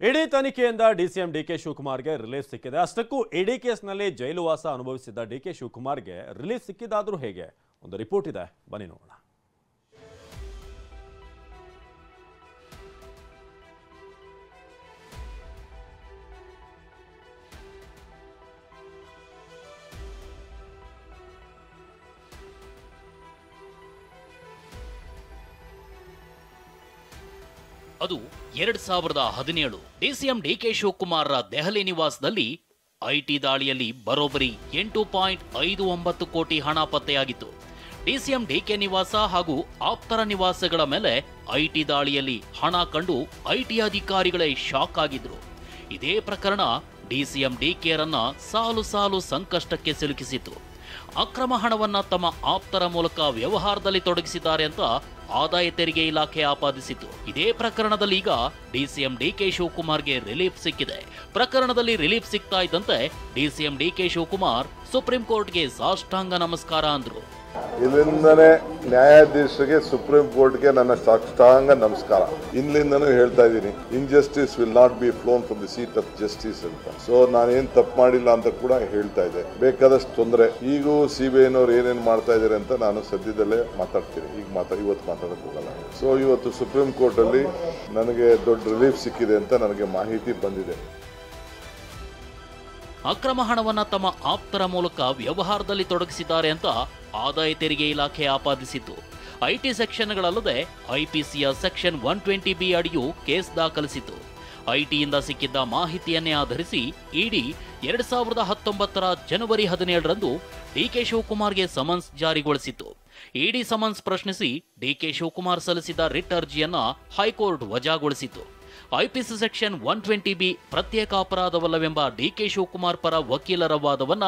ಇಡಿ ತನಿಖೆಯಿಂದ DCM DK ಶಿವಕುಮಾರ್ಗೆ relief ಸಿಕ್ಕಿದೆ. ಅಷ್ಟಕ್ಕೂ ಇಡಿ ಕೇಸ್ನಲ್ಲಿ ಜೈಲುವಾಸ ಅನುಭವಿಸಿದ್ದ ಡಿಕೆ ಶಿವಕುಮಾರ್ಗೆ ರಿಲೀಫ್ ಸಿಕ್ಕಿದಾದ್ರೂ ಹೇಗೆ? ಒಂದು ರಿಪೋರ್ಟ್ ಇದೆ, ಬನ್ನಿ ನೋಡೋಣ. ಅದು 2017 ಡಿಸಿಎಂ ಡಿಕೆ ಶಿವಕುಮಾರ್ ದೆಹಲಿ ನಿವಾಸದಲ್ಲಿ ಐಟಿ ದಾಳಿಯಲ್ಲಿ ಬರೋಬ್ಬರಿ 8.59 ಕೋಟಿ ಹಣ ಪತ್ತೆಯಾಗಿತ್ತು. ಡಿಸಿಎಂ ಡಿಕೆ ನಿವಾಸ ಹಾಗೂ ಆಪ್ತರ ನಿವಾಸಗಳ ಮೇಲೆ ಐಟಿ ದಾಳಿಯಲ್ಲಿ ಹಣ ಕಂಡು ಐಟಿ ಅಧಿಕಾರಿಗಳೇ ಶಾಕ್ ಆಗಿದ್ರು. ಇದೇ ಪ್ರಕರಣ ಡಿಸಿಎಂ ಡಿಕೆರನ್ನ ಸಾಲು ಸಾಲು ಸಂಕಷ್ಟಕ್ಕೆ ಸಿಲುಕಿಸಿತು. ಅಕ್ರಮ ಹಣವನ್ನ ತಮ್ಮ ಆಪ್ತರ ಮೂಲಕ ವ್ಯವಹಾರದಲ್ಲಿ ತೊಡಗಿಸಿದ್ದಾರೆ ಅಂತ ಆದಾಯ ತೆರಿಗೆ ಇಲಾಖೆ ಆಪಾದಿಸಿತು. ಇದೇ ಪ್ರಕರಣದಲ್ಲಿ ಈಗ ಡಿಸಿಎಂ ಡಿಕೆ ಶಿವಕುಮಾರ್ಗೆ ರಿಲೀಫ್ ಸಿಕ್ಕಿದೆ. ಪ್ರಕರಣದಲ್ಲಿ ರಿಲೀಫ್ ಸಿಗ್ತಾ ಇದ್ದಂತೆ ಡಿಸಿಎಂ ಡಿಕೆ ಶಿವಕುಮಾರ್ ಸುಪ್ರೀಂ ಕೋರ್ಟ್ಗೆ ಸಾಷ್ಟಾಂಗ ನಮಸ್ಕಾರ ಅಂದ್ರು. ಇಲ್ಲಿಂದನೇ ನ್ಯಾಯಾಧೀಶರಿಗೆ ಸುಪ್ರೀಂ ಕೋರ್ಟ್ಗೆ ನನ್ನ ಸಾಷ್ಟಾಂಗ ನಮಸ್ಕಾರ. ಇಲ್ಲಿಂದನೂ ಹೇಳ್ತಾ ಇದ್ದೀನಿ, injustice will not be ಫ್ಲೋನ್ from the seat of justice ಅಂತ. ಸೊ ನಾನೇನ್ ತಪ್ಪು ಮಾಡಿಲ್ಲ ಅಂತ ಕೂಡ ಹೇಳ್ತಾ ಇದ್ದೆ. ಬೇಕಾದಷ್ಟು ತೊಂದರೆ ಈಗೂ ಸಿಬಿಐನವ್ರು ಏನೇನು ಮಾಡ್ತಾ ಇದ್ದಾರೆ ಅಂತ ನಾನು ಸದ್ಯದಲ್ಲೇ ಮಾತಾಡ್ತೀನಿ. ಇವತ್ತು ಮಾತಾಡಕ್ ಹೋಗಲ್ಲ. ಸೊ ಇವತ್ತು ಸುಪ್ರೀಂ ಕೋರ್ಟ್ ಅಲ್ಲಿ ನನಗೆ ದೊಡ್ಡ ರಿಲೀಫ್ ಸಿಕ್ಕಿದೆ ಅಂತ ನನಗೆ ಮಾಹಿತಿ ಬಂದಿದೆ. ಅಕ್ರಮ ಹಣವನ್ನ ತಮ್ಮ ಆಪ್ತರ ಮೂಲಕ ವ್ಯವಹಾರದಲ್ಲಿ ತೊಡಗಿಸಿದ್ದಾರೆ ಅಂತ ಆದಾಯ ತೆರಿಗೆ ಇಲಾಖೆ ಆಪಾದಿಸಿತ್ತು. ಐಟಿ ಸೆಕ್ಷನ್ಗಳಲ್ಲದೆ ಐಪಿಸಿಯ ಸೆಕ್ಷನ್ 120B ಅಡಿಯೂ ಕೇಸ್ ದಾಖಲಿಸಿತು. ಐಟಿಯಿಂದ ಸಿಕ್ಕಿದ್ದ ಮಾಹಿತಿಯನ್ನೇ ಆಧರಿಸಿ ಇಡಿ 2019 ಜನವರಿ 17ರಂದು ಡಿಕೆ ಶಿವಕುಮಾರ್ಗೆ ಸಮನ್ಸ್ ಜಾರಿಗೊಳಿಸಿತು. ಇಡಿ ಸಮನ್ಸ್ ಪ್ರಶ್ನಿಸಿ ಡಿಕೆ ಶಿವಕುಮಾರ್ ಸಲ್ಲಿಸಿದ ರಿಟ್ ಅರ್ಜಿಯನ್ನ ಹೈಕೋರ್ಟ್ ವಜಾಗೊಳಿಸಿತು. ಐಪಿಸಿ ಸೆಕ್ಷನ್ 120B ಪ್ರತ್ಯೇಕ ಅಪರಾಧವಲ್ಲವೆಂಬ ಡಿಕೆ ಶಿವಕುಮಾರ್ ಪರ ವಕೀಲರ ವಾದವನ್ನ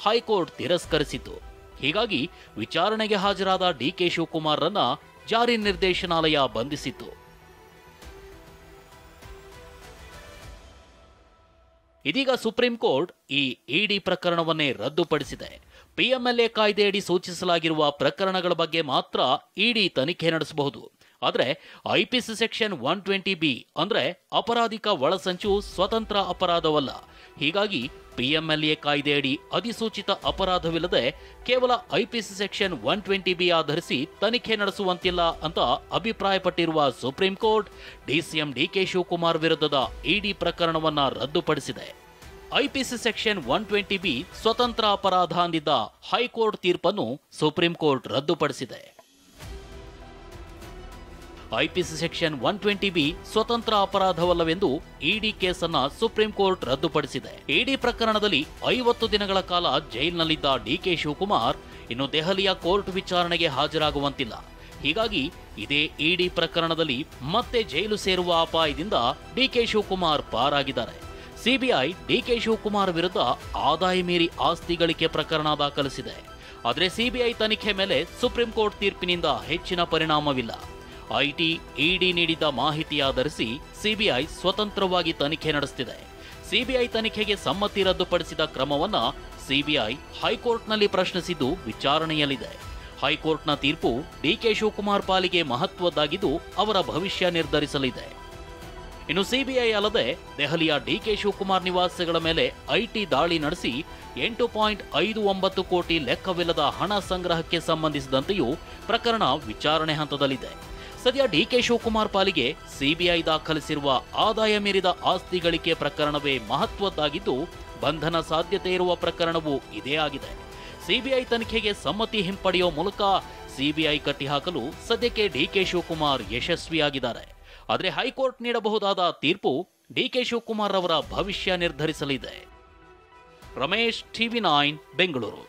ಹೈಕೋರ್ಟ್ ತಿರಸ್ಕರಿಸಿತು. ಹೀಗಾಗಿ ವಿಚಾರಣೆಗೆ ಹಾಜರಾದ ಡಿಕೆ ಶಿವಕುಮಾರ್ರನ್ನ ಜಾರಿ ನಿರ್ದೇಶನಾಲಯ ಬಂಧಿಸಿತು. ಇದೀಗ ಸುಪ್ರೀಂ ಕೋರ್ಟ್ ಈ ಇಡಿ ಪ್ರಕರಣವನ್ನೇ ರದ್ದುಪಡಿಸಿದೆ. ಪಿಎಂಎಲ್ಎ ಕಾಯ್ದೆಯಡಿ ಸೂಚಿಸಲಾಗಿರುವ ಪ್ರಕರಣಗಳ ಬಗ್ಗೆ ಮಾತ್ರ ಇಡಿ ತನಿಖೆ ನಡೆಸಬಹುದು. ಆದರೆ ಐಪಿಸಿ ಸೆಕ್ಷನ್ 120B ಅಂದ್ರೆ ಅಪರಾಧಿಕ ಒಳಸಂಚು ಸ್ವತಂತ್ರ ಅಪರಾಧವಲ್ಲ. ಹೀಗಾಗಿ ಪಿಎಂಎಲ್ಎ ಕಾಯ್ದೆಯಡಿ ಅಧಿಸೂಚಿತ ಅಪರಾಧವಿಲ್ಲದೆ ಕೇವಲ ಐಪಿಸಿ ಸೆಕ್ಷನ್ 120B ಆಧರಿಸಿ ತನಿಖೆ ನಡೆಸುವಂತಿಲ್ಲ ಅಂತ ಅಭಿಪ್ರಾಯಪಟ್ಟಿರುವ supreme court DCM DK Shivakumar ವಿರುದ್ಧದ ಇಡಿ ಪ್ರಕರಣವನ್ನ ರದ್ದುಪಡಿಸಿದೆ. ಐಪಿಸಿ ಸೆಕ್ಷನ್ 120B ಸ್ವತಂತ್ರ ಅಪರಾಧ ಅಂದಿದ್ದ ಹೈಕೋರ್ಟ್ ತೀರ್ಪನ್ನು ಸುಪ್ರೀಂ ಕೋರ್ಟ್ ರದ್ದುಪಡಿಸಿದೆ. ಐಪಿಸಿ ಸೆಕ್ಷನ್ 120B ಸ್ವತಂತ್ರ ಅಪರಾಧವಲ್ಲವೆಂದು ಇಡಿ ಕೇಸನ್ನ ಸುಪ್ರೀಂ ಕೋರ್ಟ್ ರದ್ದುಪಡಿಸಿದೆ. ಇಡಿ ಪ್ರಕರಣದಲ್ಲಿ 50 ದಿನಗಳ ಕಾಲ ಜೈಲಿನಲ್ಲಿದ್ದ ಡಿಕೆ ಶಿವಕುಮಾರ್ ಇನ್ನು ದೆಹಲಿಯ ಕೋರ್ಟ್ ವಿಚಾರಣೆಗೆ ಹಾಜರಾಗುವಂತಿಲ್ಲ. ಹೀಗಾಗಿ ಇದೇ ಇಡಿ ಪ್ರಕರಣದಲ್ಲಿ ಮತ್ತೆ ಜೈಲು ಸೇರುವ ಅಪಾಯದಿಂದ ಡಿಕೆ ಶಿವಕುಮಾರ್ ಪಾರಾಗಿದ್ದಾರೆ. ಸಿಬಿಐ ಡಿಕೆ ಶಿವಕುಮಾರ್ ವಿರುದ್ಧ ಆದಾಯ ಮೀರಿ ಆಸ್ತಿ ಗಳಿಕೆ ಪ್ರಕರಣ ದಾಖಲಿಸಿದೆ. ಆದರೆ ಸಿಬಿಐ ತನಿಖೆ ಮೇಲೆ ಸುಪ್ರೀಂ ಕೋರ್ಟ್ ತೀರ್ಪಿನಿಂದ ಹೆಚ್ಚಿನ ಪರಿಣಾಮವಿಲ್ಲ. ಐಟಿ ಇಡಿ ನೀಡಿದ ಮಾಹಿತಿ ಆಧರಿಸಿ ಸಿಬಿಐ ಸ್ವತಂತ್ರವಾಗಿ ತನಿಖೆ ನಡೆಸುತ್ತಿದೆ. ಸಿಬಿಐ ತನಿಖೆಗೆ ಸಮ್ಮತಿ ರದ್ದುಪಡಿಸಿದ ಕ್ರಮವನ್ನ ಸಿಬಿಐ ಹೈಕೋರ್ಟ್ನಲ್ಲಿ ಪ್ರಶ್ನಿಸಿದ್ದು ವಿಚಾರಣೆಯಲ್ಲಿದೆ. ಹೈಕೋರ್ಟ್ನ ತೀರ್ಪು ಡಿಕೆ ಶಿವಕುಮಾರ್ ಪಾಲಿಗೆ ಮಹತ್ವದ್ದಾಗಿದ್ದು ಅವರ ಭವಿಷ್ಯ ನಿರ್ಧರಿಸಲಿದೆ. ಇನ್ನು ಸಿಬಿಐ ಅಲ್ಲದೆ ದೆಹಲಿಯ ಡಿಕೆ ಶಿವಕುಮಾರ್ ನಿವಾಸಗಳ ಮೇಲೆ ಐಟಿ ದಾಳಿ ನಡೆಸಿ 8.59 ಕೋಟಿ ಲೆಕ್ಕವಿಲ್ಲದ ಹಣ ಸಂಗ್ರಹಕ್ಕೆ ಸಂಬಂಧಿಸಿದಂತೆಯೂ ಪ್ರಕರಣ ವಿಚಾರಣೆ ಹಂತದಲ್ಲಿದೆ. ಸದ್ಯ ಡಿಕೆ ಶಿವಕುಮಾರ್ ಪಾಲಿಗೆ ಸಿಬಿಐ ದಾಖಲಿಸಿರುವ ಆದಾಯ ಮೀರಿದ ಆಸ್ತಿ ಗಳಿಕೆ ಪ್ರಕರಣವೇ ಮಹತ್ವದ್ದಾಗಿದ್ದು ಬಂಧನ ಸಾಧ್ಯತೆ ಇರುವ ಪ್ರಕರಣವೂ ಇದೇ ಆಗಿದೆ. ಸಿಬಿಐ ತನಿಖೆಗೆ ಸಮ್ಮತಿ ಹಿಂಪಡೆಯುವ ಮೂಲಕ ಸಿಬಿಐ ಕಟ್ಟಿಹಾಕಲು ಸದ್ಯಕ್ಕೆ ಡಿಕೆ ಶಿವಕುಮಾರ್ ಯಶಸ್ವಿಯಾಗಿದ್ದಾರೆ. ಆದರೆ ಹೈಕೋರ್ಟ್ ನೀಡಬಹುದಾದ ತೀರ್ಪು ಡಿಕೆ ಶಿವಕುಮಾರ್ ಅವರ ಭವಿಷ್ಯ ನಿರ್ಧರಿಸಲಿದೆ. ರಮೇಶ್, TV9 ಬೆಂಗಳೂರು.